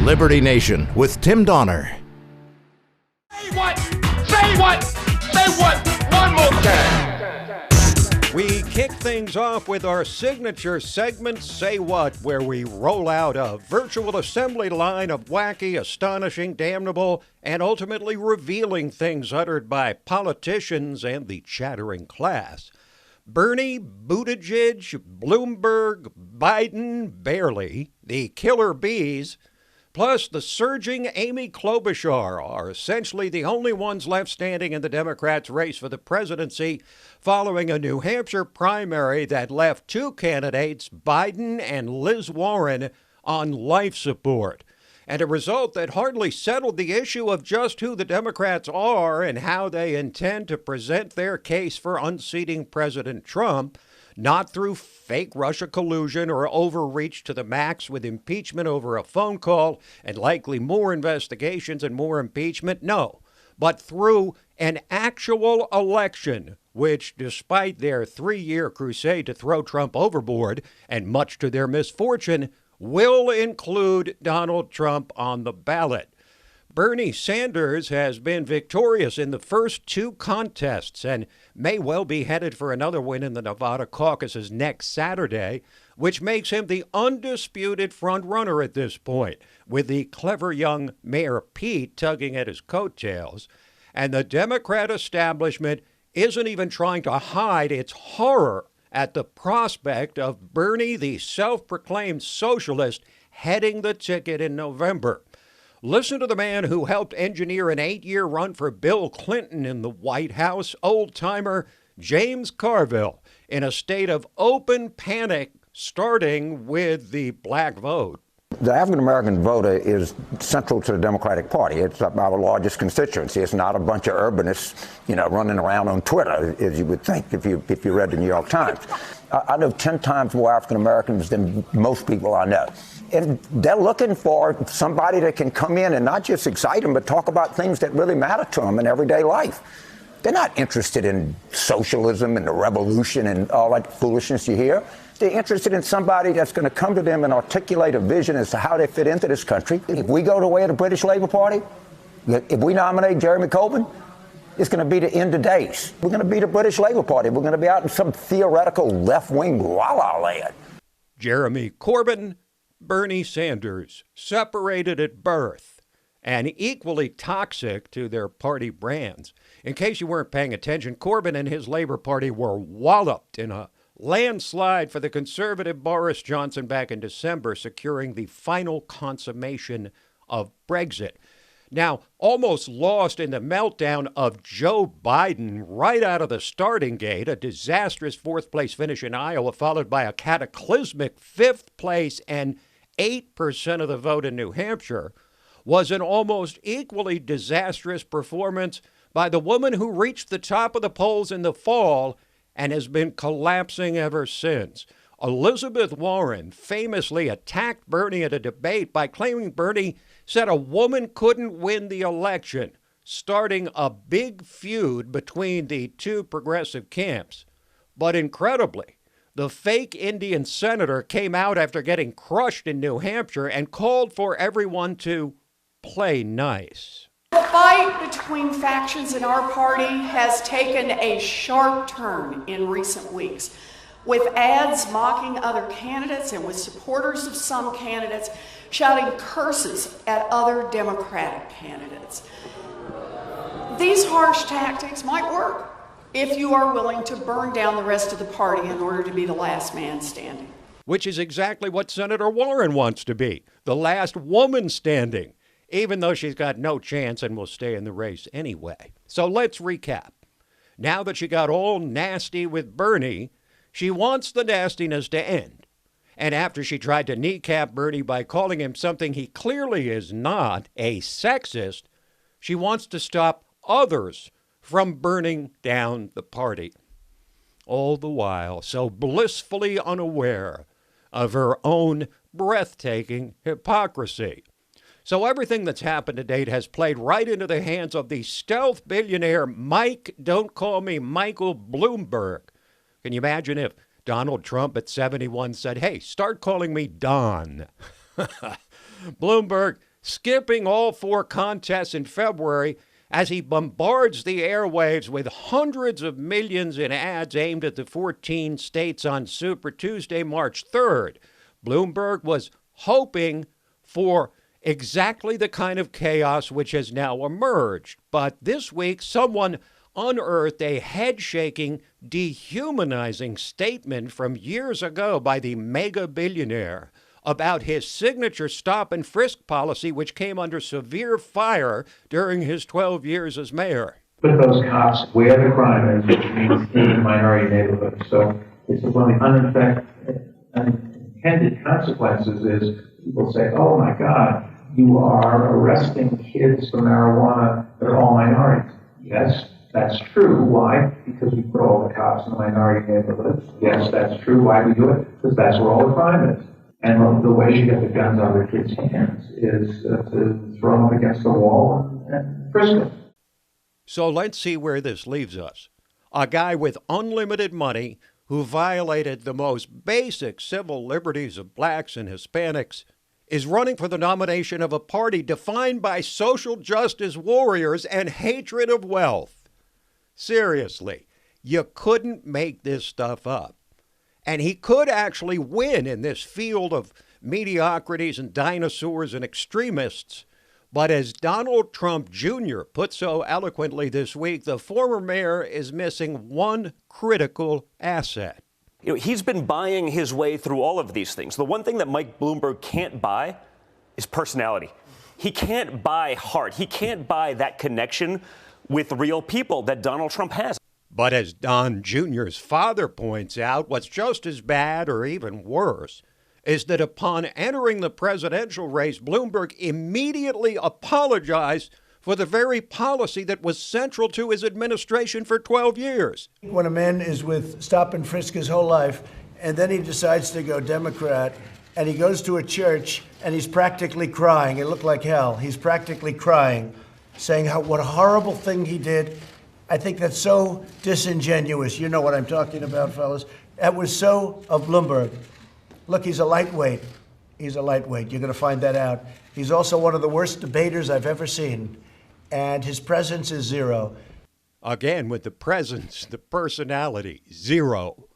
Liberty Nation with Tim Donner. Say what? Say what? Say what? One more time. We kick things off with our signature segment, Say What, where we roll out a virtual assembly line of wacky, astonishing, damnable, and ultimately revealing things uttered by politicians and the chattering class. Bernie, Buttigieg, Bloomberg, Biden, barely, the killer bees, plus the surging Amy Klobuchar are essentially the only ones left standing in the Democrats' race for the presidency following a New Hampshire primary that left two candidates, Biden and Liz Warren, on life support. And a result that hardly settled the issue of just who the Democrats are and how they intend to present their case for unseating President Trump, not through fake Russia collusion or overreach to the max with impeachment over a phone call and likely more investigations and more impeachment. No, but through an actual election, which, despite their 3-year crusade to throw Trump overboard, and much to their misfortune, will include Donald Trump on the ballot. Bernie Sanders has been victorious in the first two contests and may well be headed for another win in the Nevada caucuses next Saturday, which makes him the undisputed front-runner at this point, with the clever young Mayor Pete tugging at his coattails. And the Democrat establishment isn't even trying to hide its horror at the prospect of Bernie, the self-proclaimed socialist, heading the ticket in November. Listen to the man who helped engineer an 8-year run for Bill Clinton in the White House, old-timer James Carville, in a state of open panic, starting with the black vote. The African-American voter is central to the Democratic Party. It's our largest constituency. It's not a bunch of urbanists, running around on Twitter, as you would think if you read the New York Times. I know 10 times more African-Americans than most people I know. And they're looking for somebody that can come in and not just excite them, but talk about things that really matter to them in everyday life. They're not interested in socialism and the revolution and all that foolishness you hear. They're interested in somebody that's going to come to them and articulate a vision as to how they fit into this country. If we go the way of the British Labour Party, if we nominate Jeremy Corbyn, it's going to be the end of days. We're going to be the British Labour Party. We're going to be out in some theoretical left-wing la-la land. Jeremy Corbyn, Bernie Sanders, separated at birth and equally toxic to their party brands. In case you weren't paying attention, Corbyn and his Labour Party were walloped in a landslide for the conservative Boris Johnson back in December, securing the final consummation of Brexit. Now, almost lost in the meltdown of Joe Biden right out of the starting gate, a disastrous fourth-place finish in Iowa, followed by a cataclysmic fifth place and 8% of the vote in New Hampshire, was an almost equally disastrous performance by the woman who reached the top of the polls in the fall and has been collapsing ever since. Elizabeth Warren famously attacked Bernie at a debate by claiming Bernie said a woman couldn't win the election, starting a big feud between the two progressive camps. But incredibly, the fake Indian senator came out after getting crushed in New Hampshire and called for everyone to play nice. The fight between factions in our party has taken a sharp turn in recent weeks, with ads mocking other candidates and with supporters of some candidates shouting curses at other Democratic candidates. These harsh tactics might work if you are willing to burn down the rest of the party in order to be the last man standing. Which is exactly what Senator Warren wants to be, the last woman standing, even though she's got no chance and will stay in the race anyway. So let's recap. Now that she got all nasty with Bernie, she wants the nastiness to end. And after she tried to kneecap Bernie by calling him something he clearly is not, a sexist, she wants to stop others from burning down the party. All the while so blissfully unaware of her own breathtaking hypocrisy. So everything that's happened to date has played right into the hands of the stealth billionaire Mike, don't call me Michael Bloomberg. Can you imagine if Donald Trump at 71 said, hey, start calling me Don? Bloomberg skipping all 4 contests in February as he bombards the airwaves with hundreds of millions in ads aimed at the 14 states on Super Tuesday, March 3rd. Bloomberg was hoping for exactly the kind of chaos which has now emerged. But this week, someone unearthed a head-shaking, dehumanizing statement from years ago by the mega billionaire about his signature stop-and-frisk policy, which came under severe fire during his 12 years as mayor. Put those cops where the crime is, which means in minority neighborhoods. So it's one of the unintended consequences is people say, oh my God, you are arresting kids for marijuana that are all minorities. Yes, that's true. Why? Because we put all the cops in the minority neighborhoods. Yes, that's true. Why do we do it? Because that's where all the crime is. And the way you get the guns out of the kids' hands is to throw them up against the wall and frisk them. So let's see where this leaves us. A guy with unlimited money who violated the most basic civil liberties of blacks and Hispanics is running for the nomination of a party defined by social justice warriors and hatred of wealth. Seriously, you couldn't make this stuff up. And he could actually win in this field of mediocrities and dinosaurs and extremists. But as Donald Trump Jr. put so eloquently this week, the former mayor is missing one critical asset. He's been buying his way through all of these things. The one thing that Mike Bloomberg can't buy is personality. He can't buy heart. He can't buy that connection with real people that Donald Trump has. But as Don Jr.'s father points out, what's just as bad or even worse is that upon entering the presidential race, Bloomberg immediately apologized for the very policy that was central to his administration for 12 years. When a man is with stop and frisk his whole life, and then he decides to go Democrat, and he goes to a church, and he's practically crying. It looked like hell. He's practically crying, saying what a horrible thing he did. I think that's so disingenuous. You know what I'm talking about, fellas. That was so of Bloomberg. Look, he's a lightweight. He's a lightweight. You're going to find that out. He's also one of the worst debaters I've ever seen. And his presence is zero. Again, with the presence, the personality, zero.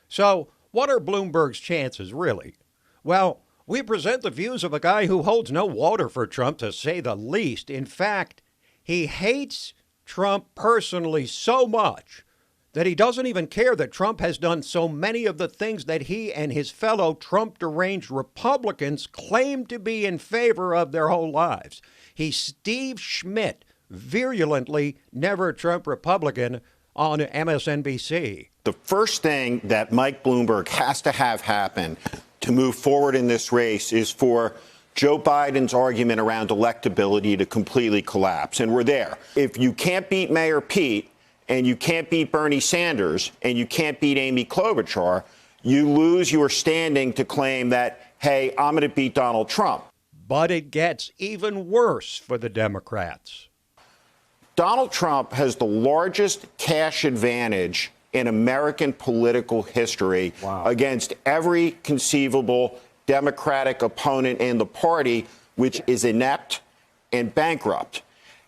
So what are Bloomberg's chances, really? Well, we present the views of a guy who holds no water for Trump, to say the least. In fact, he hates Trump personally so much that he doesn't even care that Trump has done so many of the things that he and his fellow Trump-deranged Republicans claim to be in favor of their whole lives. He's Steve Schmidt, virulently never Trump Republican, on MSNBC. The first thing that Mike Bloomberg has to have happen to move forward in this race is for Joe Biden's argument around electability to completely collapse. And we're there. If you can't beat Mayor Pete and you can't beat Bernie Sanders and you can't beat Amy Klobuchar, you lose your standing to claim that, hey, I'm going to beat Donald Trump. But it gets even worse for the Democrats. Donald Trump has the largest cash advantage in American political history against every conceivable Democratic opponent in the party, which is inept and bankrupt.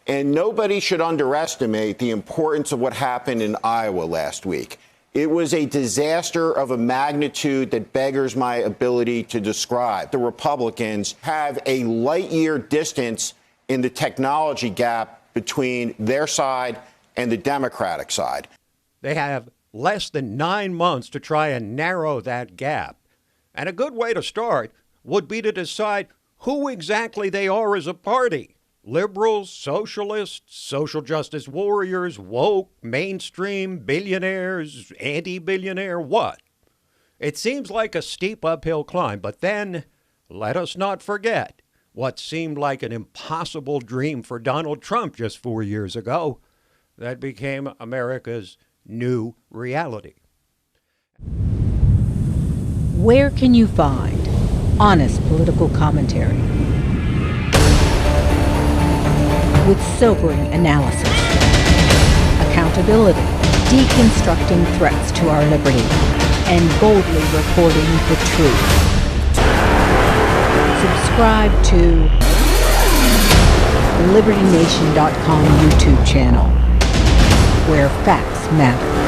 And nobody should underestimate the importance of what happened in Iowa last week. It was a disaster of a magnitude that beggars my ability to describe. The Republicans have a light-year distance in the technology gap between their side and the Democratic side. They have less than 9 months to try and narrow that gap. And a good way to start would be to decide who exactly they are as a party. Liberals, socialists, social justice warriors, woke, mainstream, billionaires, anti-billionaire, what? It seems like a steep uphill climb, but then let us not forget what seemed like an impossible dream for Donald Trump just 4 years ago that became America's new reality. Where can you find honest political commentary with sobering analysis, accountability, deconstructing threats to our liberty, and boldly reporting the truth? Subscribe to LibertyNation.com YouTube channel, where facts matter.